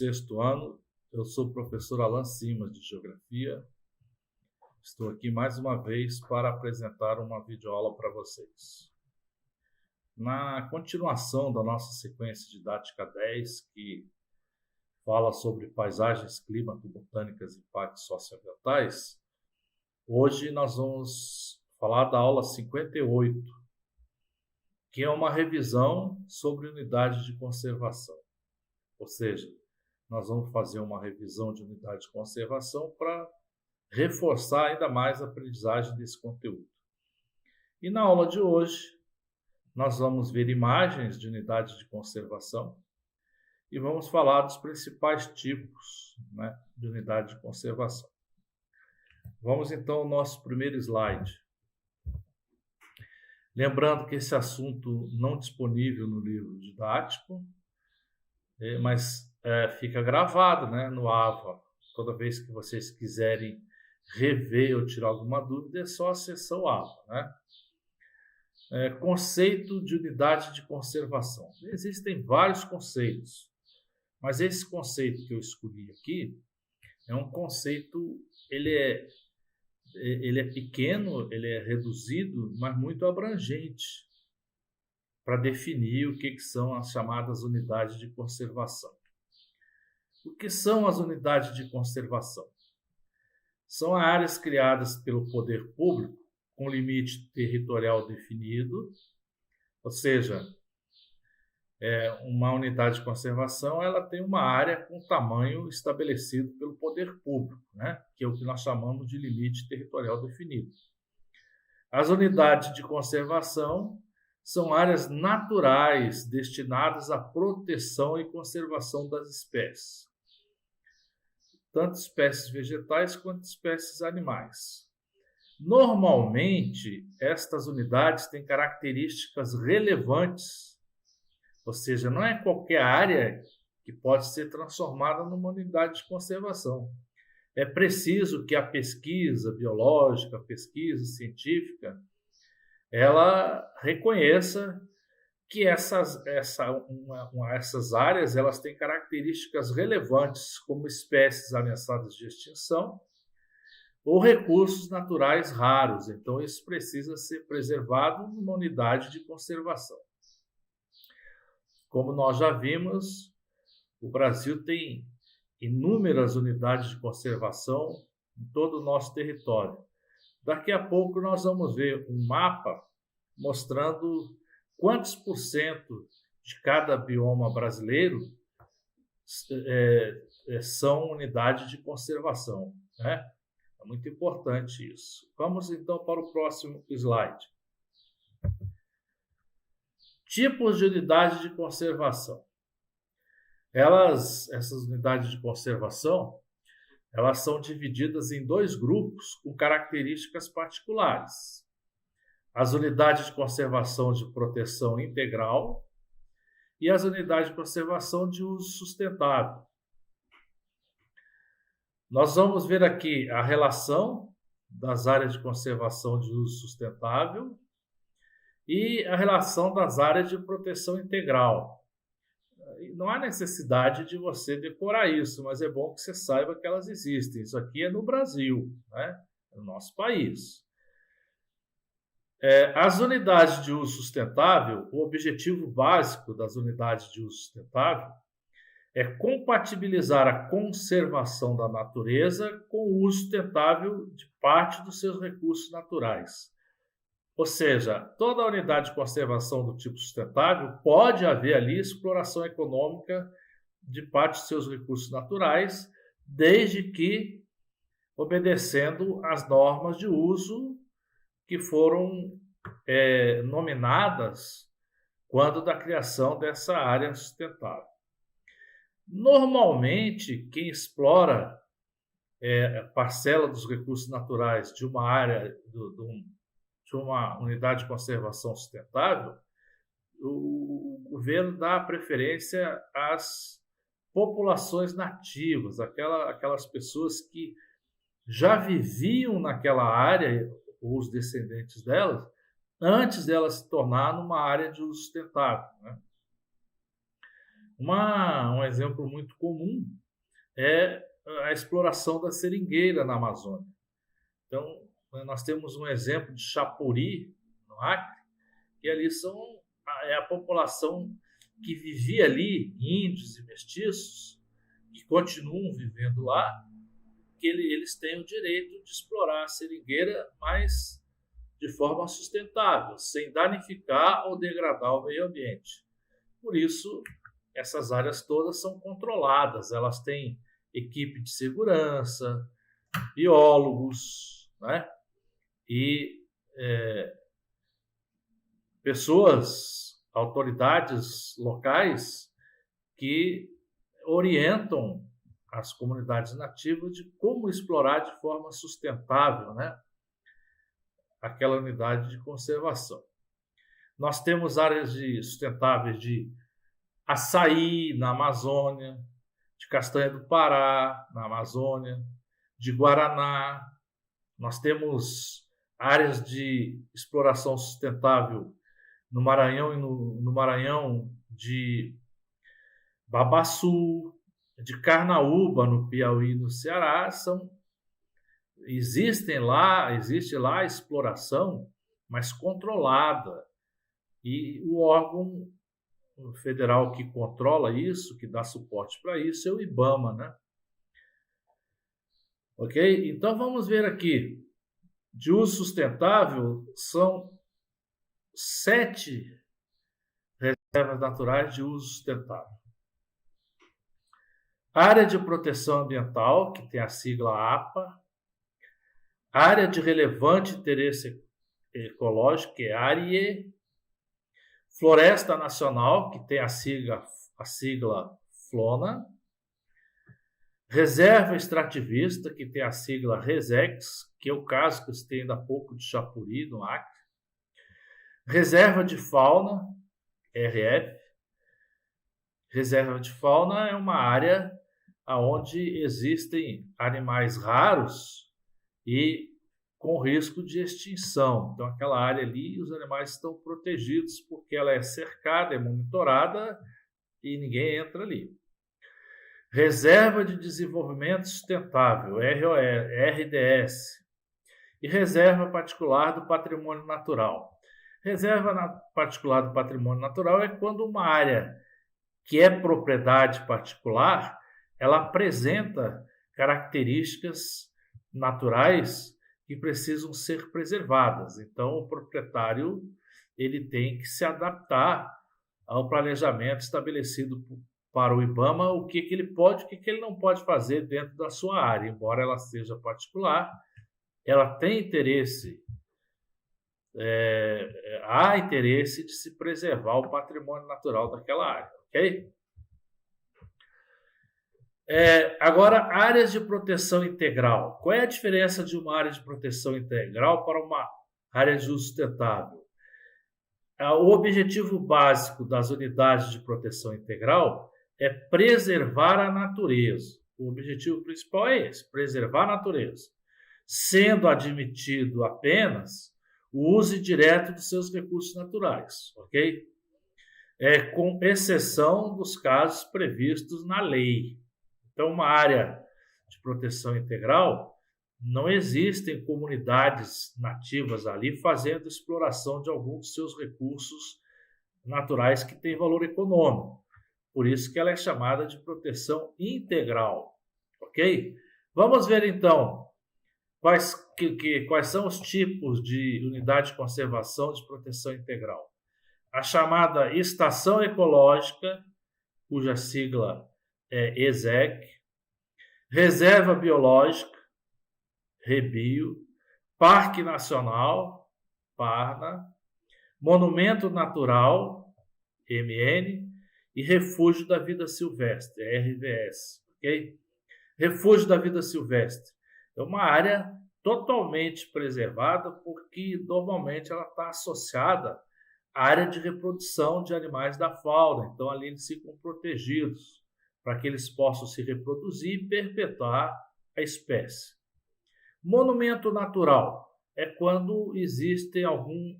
sexto ano. Eu sou o professor Alan Simas, de Geografia. Estou aqui mais uma vez para apresentar uma videoaula para vocês. Na continuação da nossa sequência didática 10, que fala sobre paisagens, clima, botânicas e impactos socioambientais, hoje nós vamos falar da aula 58, que é uma revisão sobre unidade de conservação. Ou seja, nós vamos fazer uma revisão de unidade de conservação para reforçar ainda mais a aprendizagem desse conteúdo. E na aula de hoje, nós vamos ver imagens de unidade de conservação e vamos falar dos principais tipos, de unidade de conservação. Vamos então ao nosso primeiro slide. Lembrando que esse assunto não é disponível no livro didático, mas fica gravado, no AVA. Toda vez que vocês quiserem rever ou tirar alguma dúvida, é só acessar o AVA. Conceito de unidade de conservação. Existem vários conceitos, mas esse conceito que eu escolhi aqui é um conceito, ele é pequeno, ele é reduzido, mas muito abrangente para definir o que são as chamadas unidades de conservação. O que são as unidades de conservação? São áreas criadas pelo poder público com limite territorial definido, ou seja, uma unidade de conservação ela tem uma área com tamanho estabelecido pelo poder público, que é o que nós chamamos de limite territorial definido. As unidades de conservação são áreas naturais destinadas à proteção e conservação das espécies, tanto espécies vegetais quanto espécies animais. Normalmente, estas unidades têm características relevantes, ou seja, não é qualquer área que pode ser transformada numa unidade de conservação. É preciso que a pesquisa biológica, a pesquisa científica, ela reconheça que essas áreas elas têm características relevantes como espécies ameaçadas de extinção ou recursos naturais raros. Então, isso precisa ser preservado numa unidade de conservação. Como nós já vimos, o Brasil tem inúmeras unidades de conservação em todo o nosso território. Daqui a pouco nós vamos ver um mapa mostrando quantos por cento de cada bioma brasileiro são unidades de conservação. É muito importante isso. Vamos então para o próximo slide. Tipos de unidades de conservação. Essas unidades de conservação, elas são divididas em dois grupos com características particulares. As unidades de conservação de proteção integral e as unidades de conservação de uso sustentável. Nós vamos ver aqui a relação das áreas de conservação de uso sustentável e a relação das áreas de proteção integral. Não há necessidade de você decorar isso, mas é bom que você saiba que elas existem. Isso aqui é no Brasil, no nosso país. As unidades de uso sustentável, o objetivo básico das unidades de uso sustentável é compatibilizar a conservação da natureza com o uso sustentável de parte dos seus recursos naturais. Ou seja, toda unidade de conservação do tipo sustentável pode haver ali exploração econômica de parte de seus recursos naturais, desde que obedecendo às normas de uso que foram nominadas quando da criação dessa área sustentável. Normalmente, quem explora parcela dos recursos naturais de uma área, de uma unidade de conservação sustentável, o governo dá preferência às populações nativas, aquelas pessoas que já viviam naquela área, ou os descendentes delas, antes dela se tornar numa área de uso sustentável. Um exemplo muito comum é a exploração da seringueira na Amazônia. Então, nós temos um exemplo de Chapuri, no Acre, que ali é a população que vivia ali, índios e mestiços, que continuam vivendo lá, que eles têm o direito de explorar a seringueira, mas de forma sustentável, sem danificar ou degradar o meio ambiente. Por isso, essas áreas todas são controladas, elas têm equipe de segurança, biólogos, né? E pessoas, autoridades locais que orientam as comunidades nativas de como explorar de forma sustentável, né, aquela unidade de conservação. Nós temos áreas sustentáveis de açaí na Amazônia, de castanha do Pará na Amazônia, de guaraná. Nós temos áreas de exploração sustentável no Maranhão e no Maranhão de Babaçu, de Carnaúba no Piauí e no Ceará. Existe lá a exploração, mas controlada. E o órgão federal que controla isso, que dá suporte para isso, é o IBAMA, né? Ok? Então vamos ver aqui. De uso sustentável, são 7 reservas naturais de uso sustentável. Área de proteção ambiental, que tem a sigla APA. Área de relevante interesse ecológico, que é ARIE. Floresta Nacional, que tem a sigla FLONA. Reserva extrativista, que tem a sigla RESEX, que é o caso que eu citei ainda há pouco de Chapuri, no Acre. Reserva de fauna, RF. Reserva de fauna é uma área onde existem animais raros e com risco de extinção. Então, aquela área ali, os animais estão protegidos porque ela é cercada, é monitorada e ninguém entra ali. Reserva de Desenvolvimento Sustentável, RDS, e Reserva Particular do Patrimônio Natural. Reserva Particular do Patrimônio Natural é quando uma área que é propriedade particular, ela apresenta características naturais que precisam ser preservadas. Então, o proprietário ele tem que se adaptar ao planejamento estabelecido para o IBAMA, o que ele pode, o que ele não pode fazer dentro da sua área. Embora ela seja particular, ela tem interesse, há interesse de se preservar o patrimônio natural daquela área, ok? Agora, áreas de proteção integral. Qual é a diferença de uma área de proteção integral para uma área de uso sustentável? O objetivo básico das unidades de proteção integral é preservar a natureza. O objetivo principal é esse, preservar a natureza, sendo admitido apenas o uso direto dos seus recursos naturais, ok? Com exceção dos casos previstos na lei. Então, uma área de proteção integral, não existem comunidades nativas ali fazendo exploração de algum dos seus recursos naturais que têm valor econômico. Por isso que ela é chamada de proteção integral, ok? Vamos ver, então, quais são os tipos de unidade de conservação de proteção integral. A chamada Estação Ecológica, cuja sigla é ESEC, Reserva Biológica, REBIO, Parque Nacional, PARNA, Monumento Natural, MN, e Refúgio da Vida Silvestre, RVS, ok? Refúgio da Vida Silvestre é uma área totalmente preservada porque normalmente ela está associada à área de reprodução de animais da fauna, então ali eles ficam protegidos para que eles possam se reproduzir e perpetuar a espécie. Monumento natural é quando existe algum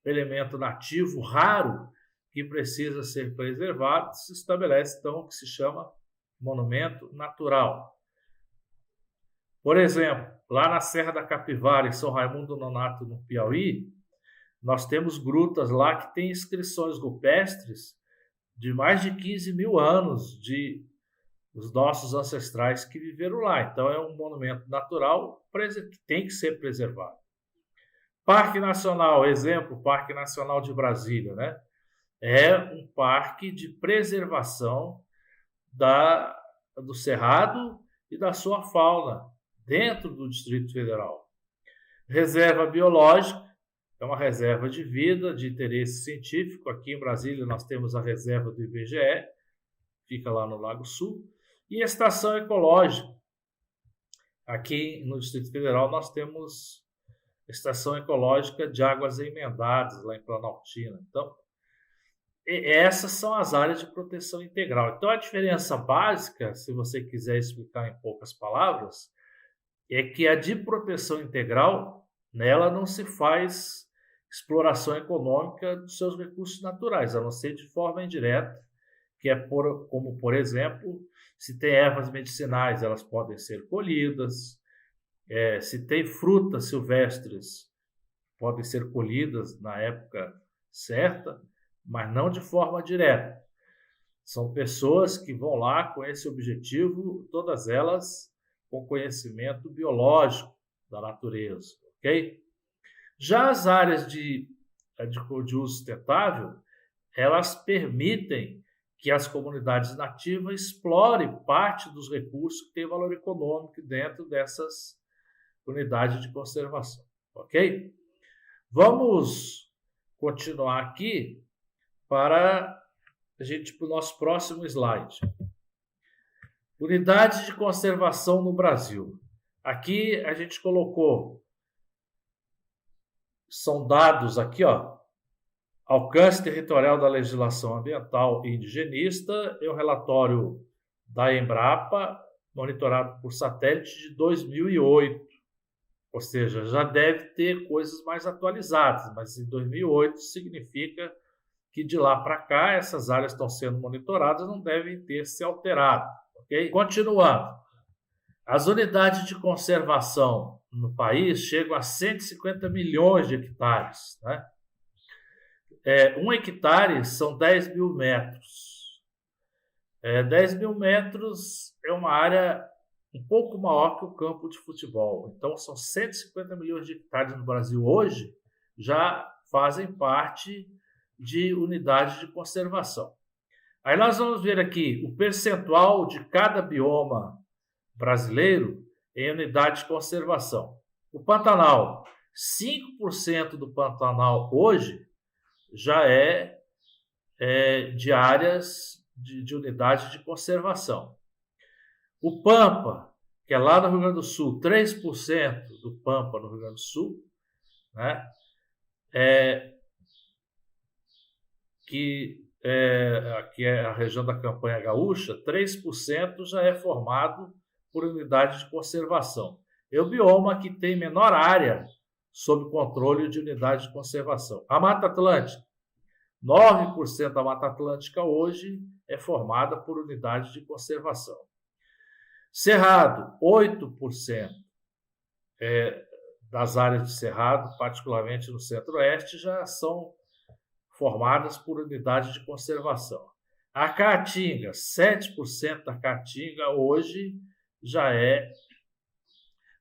elemento nativo raro que precisa ser preservado, se estabelece então o que se chama monumento natural. Por exemplo, lá na Serra da Capivara, em São Raimundo Nonato, no Piauí, nós temos grutas lá que têm inscrições rupestres de mais de 15 mil anos dos nossos ancestrais que viveram lá. Então, é um monumento natural que tem que ser preservado. Parque Nacional, exemplo, Parque Nacional de Brasília, né? É um parque de preservação do Cerrado e da sua fauna dentro do Distrito Federal. Reserva Biológica, é uma reserva de vida, de interesse científico. Aqui em Brasília nós temos a reserva do IBGE, fica lá no Lago Sul. E Estação Ecológica. Aqui no Distrito Federal nós temos Estação Ecológica de Águas Emendadas, lá em Planaltina. Então, essas são as áreas de proteção integral. Então, a diferença básica, se você quiser explicar em poucas palavras, é que a de proteção integral, nela não se faz exploração econômica dos seus recursos naturais, a não ser de forma indireta, que é como, por exemplo, se tem ervas medicinais, elas podem ser colhidas, se tem frutas silvestres, podem ser colhidas na época certa, mas não de forma direta. São pessoas que vão lá com esse objetivo, todas elas com conhecimento biológico da natureza, ok? Já as áreas de uso sustentável, elas permitem que as comunidades nativas explorem parte dos recursos que têm valor econômico dentro dessas unidades de conservação, ok? Vamos continuar aqui para a gente para o nosso próximo slide. Unidades de conservação no Brasil. Aqui a gente colocou, são dados aqui, ó, alcance territorial da legislação ambiental e indigenista, é o relatório da Embrapa, monitorado por satélite de 2008. Ou seja, já deve ter coisas mais atualizadas, mas em 2008 significa que de lá para cá essas áreas estão sendo monitoradas, não devem ter se alterado. Okay? Continuando. As unidades de conservação no país chegam a 150 milhões de hectares, né? 1 hectare são 10 mil metros. 10 mil metros é uma área um pouco maior que o campo de futebol. Então, são 150 milhões de hectares no Brasil hoje, já fazem parte de unidades de conservação. Aí nós vamos ver aqui o percentual de cada bioma brasileiro em unidade de conservação. O Pantanal, 5% do Pantanal hoje já é de áreas de unidade de conservação. O Pampa, que é lá no Rio Grande do Sul, 3% do Pampa no Rio Grande do Sul, né? Aqui é a região da Campanha Gaúcha, 3% já é formado por unidade de conservação. É o bioma que tem menor área sob controle de unidade de conservação. A Mata Atlântica, 9% da Mata Atlântica hoje é formada por unidade de conservação. Cerrado, 8% das áreas de cerrado, particularmente no centro-oeste, já são formadas por unidade de conservação. A Caatinga, 7% da Caatinga hoje já é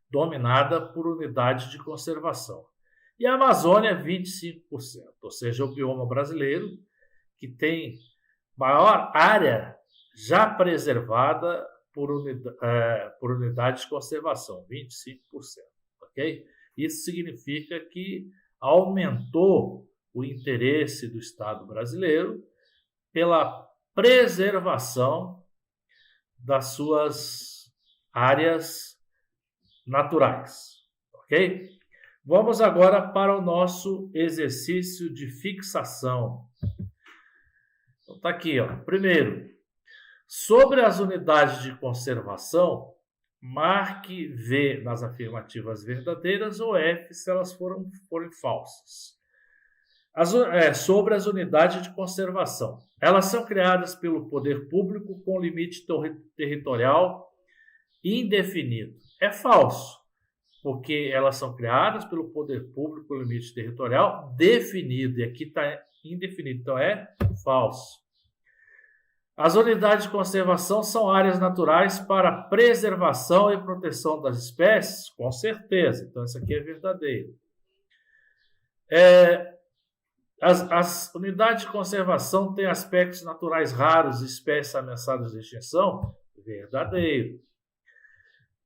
dominada por unidade de conservação. E a Amazônia, 25%, ou seja, o bioma brasileiro que tem maior área já preservada por unidade de conservação, 25%. Okay? Isso significa que aumentou o interesse do Estado brasileiro pela preservação das suas áreas naturais. Ok? Vamos agora para o nosso exercício de fixação. Então, está aqui, ó. Primeiro, sobre as unidades de conservação, marque V nas afirmativas verdadeiras ou F se elas forem falsas. Sobre as unidades de conservação. Elas são criadas pelo poder público com limite territorial indefinido. É falso, porque elas são criadas pelo poder público com limite territorial definido, e aqui está indefinido, então é falso. As unidades de conservação são áreas naturais para preservação e proteção das espécies? Com certeza, então isso aqui é verdadeiro. As unidades de conservação têm aspectos naturais raros e espécies ameaçadas de extinção? Verdadeiro.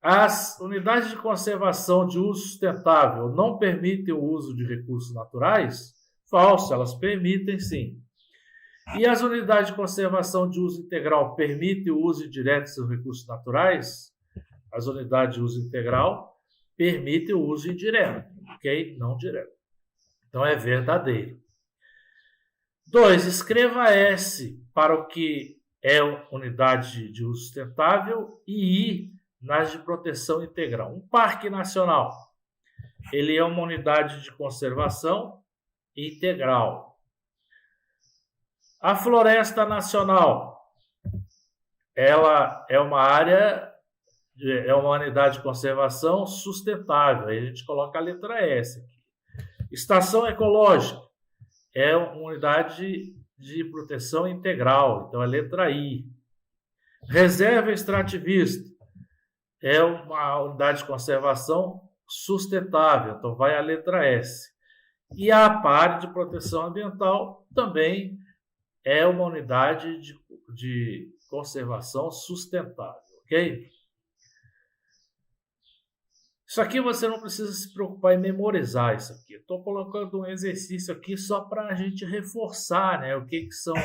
As unidades de conservação de uso sustentável não permitem o uso de recursos naturais? Falso, elas permitem sim. E as unidades de conservação de uso integral permitem o uso indireto dos recursos naturais? As unidades de uso integral permitem o uso indireto, ok? Não direto. Então é verdadeiro. 2. Escreva S para o que é unidade de uso sustentável e I nas de proteção integral. Um parque nacional, ele é uma unidade de conservação integral. A floresta nacional, ela é uma área, é uma unidade de conservação sustentável. Aí a gente coloca a letra S aqui. Estação ecológica é uma unidade de proteção integral, então é letra I. Reserva extrativista é uma unidade de conservação sustentável, então vai a letra S. E a APAR de proteção ambiental também é uma unidade de conservação sustentável, ok? Isso aqui você não precisa se preocupar em memorizar isso aqui. Eu estou colocando um exercício aqui só para a gente reforçar, né, o que são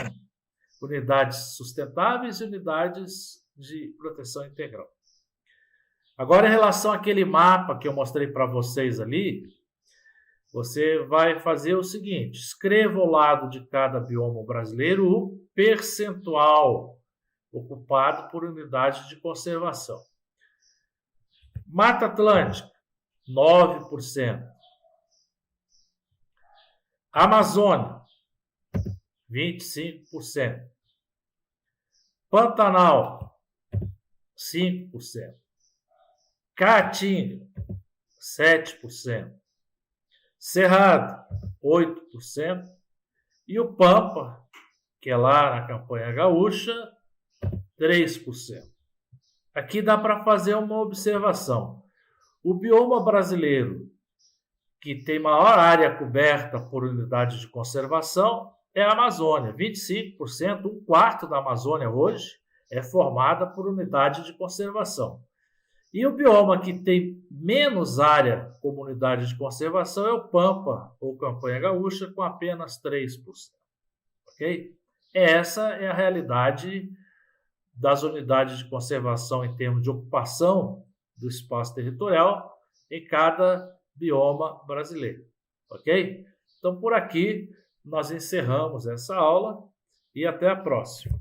unidades sustentáveis e unidades de proteção integral. Agora, em relação àquele mapa que eu mostrei para vocês ali, você vai fazer o seguinte: escreva ao lado de cada bioma brasileiro o percentual ocupado por unidade de conservação. Mata Atlântica, 9%. Amazônia, 25%. Pantanal, 5%. Caatinga, 7%. Cerrado, 8%. E o Pampa, que é lá na campanha gaúcha, 3%. Aqui dá para fazer uma observação. O bioma brasileiro que tem maior área coberta por unidade de conservação é a Amazônia. 25%, um quarto da Amazônia hoje é formada por unidade de conservação. E o bioma que tem menos área como unidade de conservação é o Pampa, ou Campanha Gaúcha, com apenas 3%. Ok? Essa é a realidade das unidades de conservação em termos de ocupação do espaço territorial em cada bioma brasileiro. Ok? Então, por aqui, nós encerramos essa aula e até a próxima.